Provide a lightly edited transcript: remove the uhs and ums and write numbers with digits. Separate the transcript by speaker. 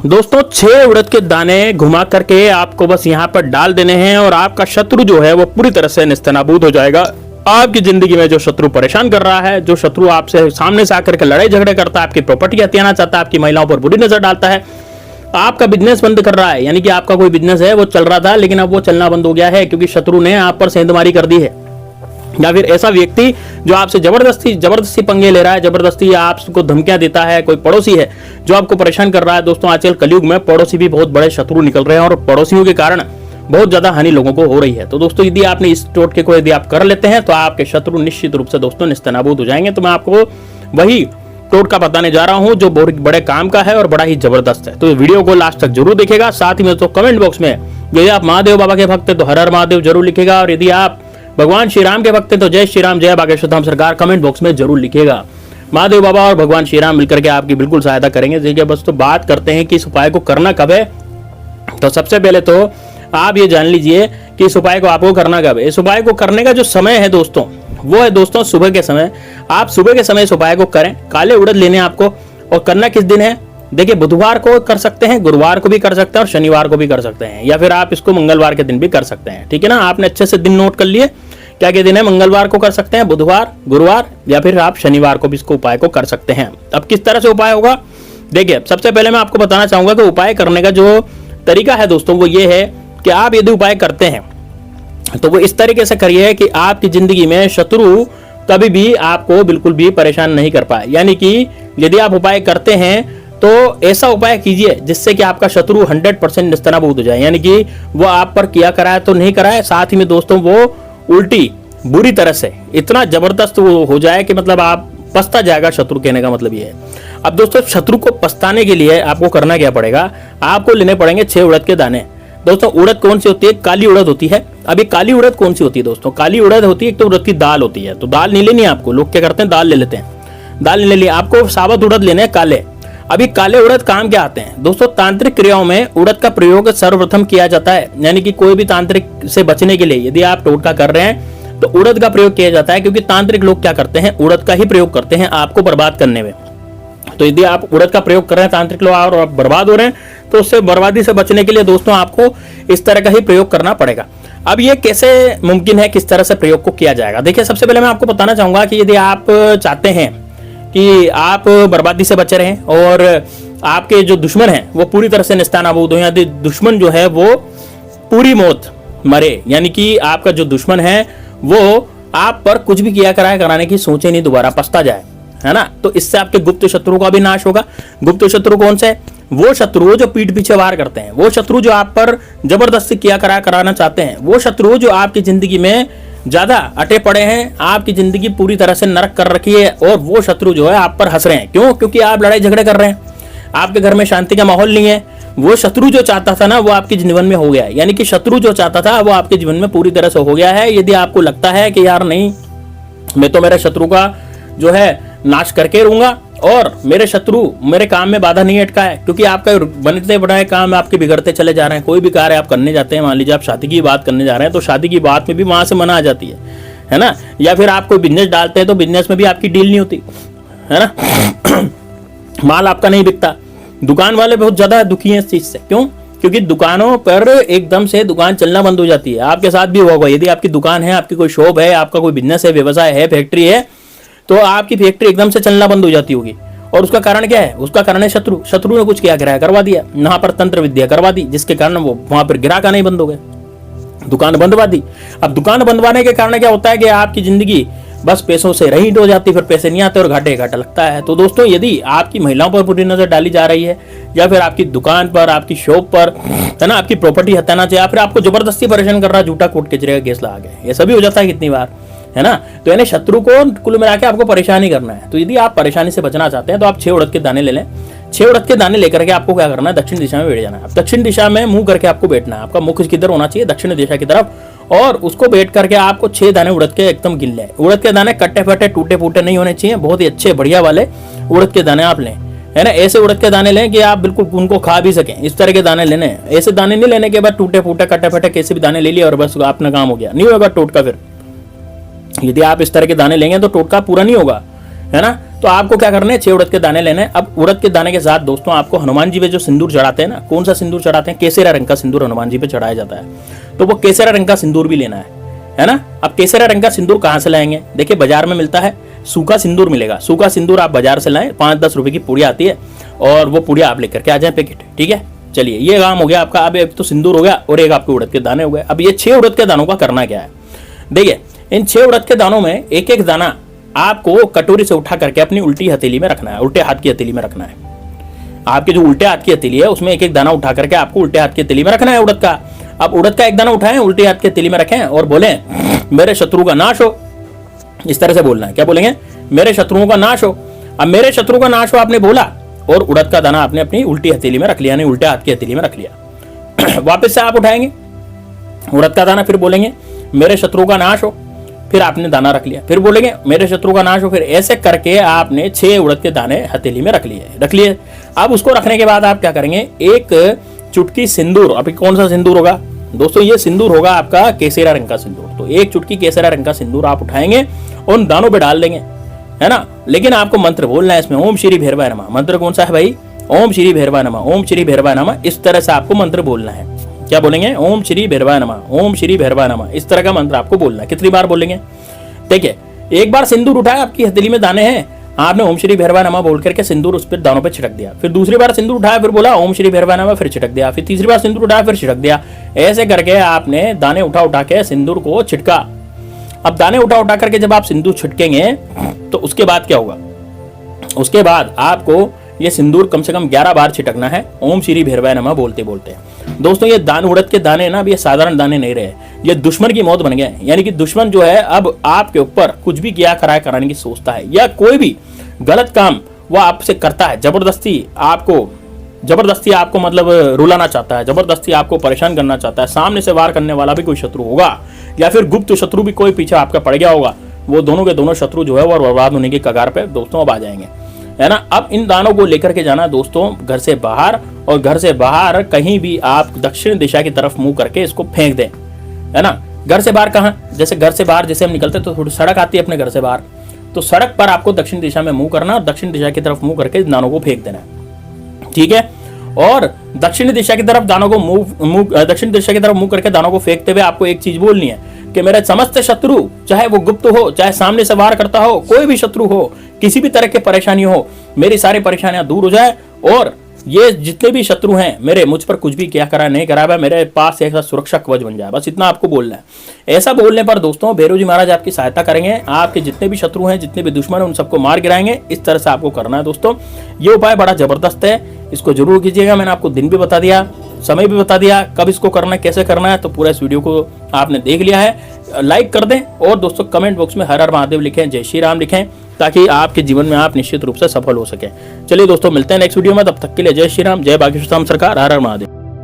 Speaker 1: दोस्तों 6 उड़द के दाने घुमा करके आपको बस यहाँ पर डाल देने हैं और आपका शत्रु जो है वो पूरी तरह से नेस्तनाबूद हो जाएगा। आपकी जिंदगी में जो शत्रु परेशान कर रहा है, जो शत्रु आपसे सामने से आकर के लड़ाई झगड़े करता है, आपकी प्रॉपर्टी हथियाना चाहता है, आपकी महिलाओं पर बुरी नजर डालता है, आपका बिजनेस बंद कर रहा है, यानी कि आपका कोई बिजनेस है वो चल रहा था लेकिन अब वो चलना बंद हो गया है क्योंकि शत्रु ने आप पर सेंधमारी कर दी है, या फिर ऐसा व्यक्ति जो आपसे जबरदस्ती पंगे ले रहा है, जबरदस्ती आपको धमकियां देता है, कोई पड़ोसी है जो आपको परेशान कर रहा है। दोस्तों आजकल कलयुग में पड़ोसी भी बहुत बड़े शत्रु निकल रहे हैं और पड़ोसियों के कारण बहुत ज्यादा हानि लोगों को हो रही है। तो दोस्तों यदि आपने इस टोटके को यदि आप कर लेते हैं तो आपके शत्रु निश्चित रूप से दोस्तों नेस्तनाबूद हो जाएंगे। तो मैं आपको वही टोटका बताने जा रहा हूं जो बहुत बड़े काम का है और बड़ा ही जबरदस्त है। तो वीडियो को लास्ट तक जरूर देखिएगा। साथ ही में तो कमेंट बॉक्स में यदि आप महादेव बाबा के भक्त हैं तो हर हर महादेव जरूर लिखेगा, और यदि आप भगवान श्री राम के भक्त हैं तो जय श्री राम, जय बागेश्वर धाम सरकार कमेंट बॉक्स में जरूर लिखिएगा। महादेव बाबा और भगवान श्री राम मिलकर के आपकी बिल्कुल सहायता करेंगे। देखिए बस तो बात करते हैं कि इस उपाय को करना कब है। तो सबसे पहले तो आप ये जान लीजिए कि इस उपाय को आपको करना कब है। इस उपाय को करने का जो समय है दोस्तों वो है दोस्तों सुबह के समय। आप सुबह के समय इस उपाय को करें। काले उड़द लेने आपको, और करना किस दिन है, देखिए बुधवार को कर सकते हैं, गुरुवार को भी कर सकते हैं और शनिवार को भी कर सकते हैं, या फिर आप इसको मंगलवार के दिन भी कर सकते हैं। ठीक है ना, आपने अच्छे से दिन नोट कर लिए क्या क्या दिन है। मंगलवार को कर सकते हैं, बुधवार, गुरुवार, या फिर आप शनिवार को भी इसको उपाय को कर सकते हैं। अब किस तरह से उपाय होगा, देखिए सबसे पहले मैं आपको बताना चाहूंगा कि उपाय करने का जो तरीका है दोस्तों वो ये है कि आप यदि उपाय करते हैं तो वो इस तरीके से करिए कि आपकी जिंदगी में शत्रु कभी भी आपको बिल्कुल भी परेशान नहीं कर पाए। यानी कि यदि आप उपाय करते हैं तो ऐसा उपाय कीजिए जिससे कि आपका शत्रु 100% नेस्तनाबूद हो जाए, यानी कि वो आप पर किया कराए तो नहीं कराए, साथ ही में दोस्तों वो उल्टी बुरी तरह से इतना जबरदस्त वो हो जाए कि मतलब आप पछता जाएगा। शत्रु कहने का मतलब ये है। अब दोस्तों शत्रु को पछताने के लिए आपको करना क्या पड़ेगा, आपको लेने पड़ेंगे 6 उड़द के दाने। दोस्तों उड़द कौन सी होती है, काली उड़द होती है। अभी काली उड़द कौन सी होती है दोस्तों, काली उड़द होती है एक तो उड़द की दाल होती है। तो दाल नहीं लेनी है आपको, लोग क्या करते हैं दाल ले लेते हैं, दाल नहीं ले लिया, आपको साबुत उड़द लेने हैं काले। अभी काले उड़द काम क्या आते हैं दोस्तों, तांत्रिक क्रियाओं में उड़द का प्रयोग सर्वप्रथम किया जाता है। यानी कि कोई भी तांत्रिक से बचने के लिए यदि आप टोटका कर रहे हैं तो उड़द का प्रयोग किया जाता है, क्योंकि तांत्रिक लोग क्या करते हैं उड़द का ही प्रयोग करते हैं आपको बर्बाद करने में। तो यदि आप उड़द का प्रयोग कर रहे हैं तांत्रिक लोग और आप बर्बाद हो रहे हैं तो उससे बर्बादी से बचने के लिए दोस्तों आपको इस तरह का ही प्रयोग करना पड़ेगा। अब ये कैसे मुमकिन है, किस तरह से प्रयोग को किया जाएगा, देखिए सबसे पहले मैं आपको बताना चाहूंगा कि यदि आप चाहते हैं कि आप बर्बादी से बचे रहें और आपके जो दुश्मन हैं वो पूरी तरह से नेस्तनाबूद हो, यदि दुश्मन जो है वो पूरी मौत मरे, यानी कि आपका जो दुश्मन है वो आप पर कुछ भी किया कराने की सोचे नहीं, दोबारा पछता जाए, है ना। तो इससे आपके गुप्त शत्रु का भी नाश होगा। गुप्त शत्रु कौन से, वो शत्रु जो पीठ पीछे वार करते हैं, वो शत्रु जो आप पर जबरदस्ती किया कराना चाहते हैं, वो शत्रु जो आपकी जिंदगी में ज्यादा अटे पड़े हैं, आपकी जिंदगी पूरी तरह से नरक कर रखी है, और वो शत्रु जो है आप पर हंस रहे हैं। क्यों, क्योंकि आप लड़ाई झगड़े कर रहे हैं, आपके घर में शांति का माहौल नहीं है। वो शत्रु जो चाहता था ना वो आपके जीवन में हो गया है, यानी कि शत्रु जो चाहता था वो आपके जीवन में पूरी तरह से हो गया है। यदि आपको लगता है कि यार नहीं, मैं तो मेरे शत्रु का जो है नाश करके रहूंगा और मेरे शत्रु मेरे काम में बाधा नहीं अटका है, क्योंकि आपका बनते बढ़ाए काम आपके बिगड़ते चले जा रहे हैं। कोई भी कार्य आप करने जाते हैं, मान लीजिए आप शादी की बात करने जा रहे हैं तो शादी की बात में भी वहां से मना आ जाती है ना। या फिर आप कोई बिजनेस डालते हैं तो बिजनेस में भी आपकी डील नहीं होती, है ना। माल आपका नहीं बिकता। दुकान वाले बहुत ज्यादा दुखी हैं इस चीज से। क्यों, क्योंकि दुकानों पर एकदम से दुकान चलना बंद हो जाती है। आपके साथ भी होगा, यदि आपकी दुकान है, आपकी कोई शॉप है, आपका कोई बिजनेस है, व्यवसाय है, फैक्ट्री है, तो आपकी फैक्ट्री एकदम से चलना बंद हो जाती होगी। और उसका कारण क्या है, उसका कारण है शत्रु ने कुछ किया कराया करवा दिया, वहां पर तंत्र विद्या करवा दी, जिसके कारण वो वहां पर ग्राहक आना ही बंद हो गए, दुकान बंदवा दी। अब दुकान बंदवाने के कारण क्या होता है कि आपकी जिंदगी बस पैसों से रहित हो जाती, फिर पैसे नहीं आते और घाटा लगता है। तो दोस्तों यदि आपकी महिलाओं पर बुरी नजर डाली जा रही है, या फिर आपकी दुकान पर, आपकी शॉप पर, है ना, आपकी प्रॉपर्टी हटाना चाहिए, या फिर आपको जबरदस्ती परेशान कर रहा है, झूठा कोर्ट कचरे का केस लगा गया, ये सभी हो जाता है कितनी बार, है ना। तो यानी शत्रु को कुल मिला के आपको परेशान ही करना है। तो यदि आप परेशानी से बचना चाहते हैं तो आप 6 उड़द के दाने ले लें। 6 उड़द के दाने लेकर के आपको क्या करना है, दक्षिण दिशा में बैठ जाना है। अब दक्षिण दिशा में मुंह करके आपको बैठना है, आपका मुख किधर होना चाहिए, दक्षिण दिशा की तरफ, और उसको बैठ करके आपको 6 दाने उड़द के एकदम गिन लें। उड़द के दाने कट्टे फटे टूटे फूटे नहीं होने चाहिए, बहुत ही अच्छे बढ़िया वाले उड़द के दाने आप लें, है ना। ऐसे उड़द के दाने लें कि आप बिल्कुल उनको खा भी सकें, इस तरह के दाने लेने हैं। ऐसे दाने नहीं लेने के बाद टूटे फूटे कट्टे फटे कैसे भी दाने ले लिए और बस अपना काम हो गया, नहीं होगा टोटका। फिर यदि आप इस तरह के दाने लेंगे तो टोटका पूरा नहीं होगा, है ना। तो आपको क्या करना है, 6 उड़द के दाने लेने हैं। अब उड़द के दाने के साथ दोस्तों आपको हनुमान जी पे जो सिंदूर चढ़ाते हैं ना, कौन सा सिंदूर चढ़ाते हैं, केसरिया रंग का सिंदूर हनुमान जी पे चढ़ाया जाता है, तो वो केसरिया रंग का सिंदूर भी लेना है ना। अब केसरिया रंग का सिंदूर कहाँ से लाएंगे, देखिए बाजार में मिलता है, सूखा सिंदूर मिलेगा। सूखा सिंदूर आप बाजार से लाएं, 5-10 रुपए की पुड़िया आती है, और वो पुड़िया आप लेकर के आ जाए पैकेट, ठीक है। चलिए ये काम हो गया आपका। अब एक तो सिंदूर हो गया और एक आपके उड़द के दाने हो गए। अब ये 6 उड़द के दानों का करना क्या है, देखिए इन 6 उड़द के दानों में एक एक दाना आपको कटोरी से उठा करके अपनी उल्टी हथेली में रखना है, उल्टे हाथ की हथेली में रखना है। आपके जो उल्टे हाथ की हथेली है उसमें एक एक दाना उठा करके आपको उल्टे हाथ की हथेली में रखना है उड़द का। अब उड़द का एक दाना उठाएं, उल्टे हाथ की हथेली में रखें और बोले मेरे शत्रु का नाश हो। इस तरह से बोलना है, क्या बोलेंगे, मेरे शत्रुओं का नाश हो। अब मेरे शत्रु का नाश हो आपने बोला और उड़द का दाना आपने अपनी उल्टी हथेली में रख लिया, यानी उल्टे हाथ की हथेली में रख लिया। वापस से आप उठाएंगे उड़द का दाना, फिर बोलेंगे मेरे शत्रु का नाश हो, फिर आपने दाना रख लिया, फिर बोलेंगे मेरे शत्रु का नाश हो। फिर ऐसे करके आपने 6 उड़द के दाने हथेली में रख लिए। अब उसको रखने के बाद आप क्या करेंगे, एक चुटकी सिंदूर, अभी कौन सा सिंदूर होगा दोस्तों, ये सिंदूर होगा आपका केसरिया रंग का सिंदूर। तो एक चुटकी केसरिया रंग का सिंदूर आप उठाएंगे उन दानों पे डाल देंगे, है ना। लेकिन आपको मंत्र बोलना है इसमें, ओम श्री भैरवाय नमः। मंत्र कौन सा है भाई, ओम श्री भैरवाय नमः, ओम श्री भैरवाय नमः। इस तरह से आपको मंत्र बोलना है। क्या बोलेंगे, ओम श्री भैरवाय नमः, ओम श्री भैरवाय नमः। इस तरह का मंत्र आपको बोलना है। कितनी बार बोलेंगे, देखिए एक बार सिंदूर उठाया, आपकी हथेली में दाने हैं, आपने ओम श्री भैरवाय नमः बोल करके सिंदूर उस पर दानों पे छिड़क दिया। फिर दूसरी बार सिंदूर उठाया, फिर बोला ओम श्री भैरवाय नमः, फिर छिड़क दिया। फिर तीसरी बार सिंदूर उठाया, फिर छिड़क दिया। ऐसे करके आपने दाने उठा उठा के सिंदूर को छिड़का। अब दाने उठा उठा करके जब आप सिंदूर छिड़केंगे तो उसके बाद क्या होगा, उसके बाद आपको ये सिंदूर कम से कम 11 बार छिटकना है ओम श्री भैरवाय नमः बोलते बोलते। दोस्तों ये दान उड़द के दाने ना, अब ये साधारण दाने नहीं रहे, ये दुश्मन की मौत बन गए। यानी कि दुश्मन जो है अब आपके ऊपर कुछ भी किया कराए कराने की सोचता है, या कोई भी गलत काम वो आपसे करता है, जबरदस्ती आपको मतलब रुलाना चाहता है, जबरदस्ती आपको परेशान करना चाहता है। सामने से वार करने वाला भी कोई शत्रु होगा, या फिर गुप्त शत्रु भी कोई पीछे आपका पड़ गया होगा, वो दोनों के दोनों शत्रु जो है वो बर्बाद होने की कगार पे दोस्तों अब आ जाएंगे, है ना। अब इन दानों को लेकर के जाना दोस्तों घर से बाहर, और घर से बाहर कहीं भी आप दक्षिण दिशा की तरफ मुंह करके इसको फेंक दें, है ना। घर से बाहर कहाँ, जैसे घर से बाहर जैसे हम निकलते तो थोड़ी सड़क आती है अपने घर से बाहर, तो सड़क पर आपको दक्षिण दिशा में मुंह करना और दक्षिण दिशा की तरफ मुंह करके दानों को फेंक देना, ठीक है। और दक्षिण दिशा की तरफ दानों को दक्षिण दिशा की तरफ मुंह करके दानों को फेंकते हुए आपको एक चीज बोलनी है कि मेरे समस्त शत्रु, चाहे वो गुप्त हो, चाहे सामने से वार करता हो, कोई भी शत्रु हो, किसी भी तरह की परेशानी हो, मेरी सारी परेशानियां दूर हो जाए, और ये जितने भी शत्रु हैं मेरे, मुझ पर कुछ भी क्या करा नहीं करा, मेरे पास एक सुरक्षा कवच बन जाए। बस इतना आपको बोलना है। ऐसा बोलने पर दोस्तों भैरव जी महाराज आपकी सहायता करेंगे, आपके जितने भी शत्रु हैं, जितने भी दुश्मन हैं, उन सबको मार गिराएंगे। इस तरह से आपको करना है दोस्तों। ये उपाय बड़ा जबरदस्त है, इसको जरूर कीजिएगा। मैंने आपको दिन भी बता दिया, समय भी बता दिया, कब इसको करना है, कैसे करना है, तो पूरा इस वीडियो को आपने देख लिया है। लाइक कर दें और दोस्तों कमेंट बॉक्स में हर हर महादेव लिखें, जय श्री राम लिखें, ताकि आपके जीवन में आप निश्चित रूप से सफल हो सके। चलिए दोस्तों मिलते हैं नेक्स्ट वीडियो में, तब तक के लिए जय श्री राम, जय बागेश्वर धाम सरकार, हर हर महादेव।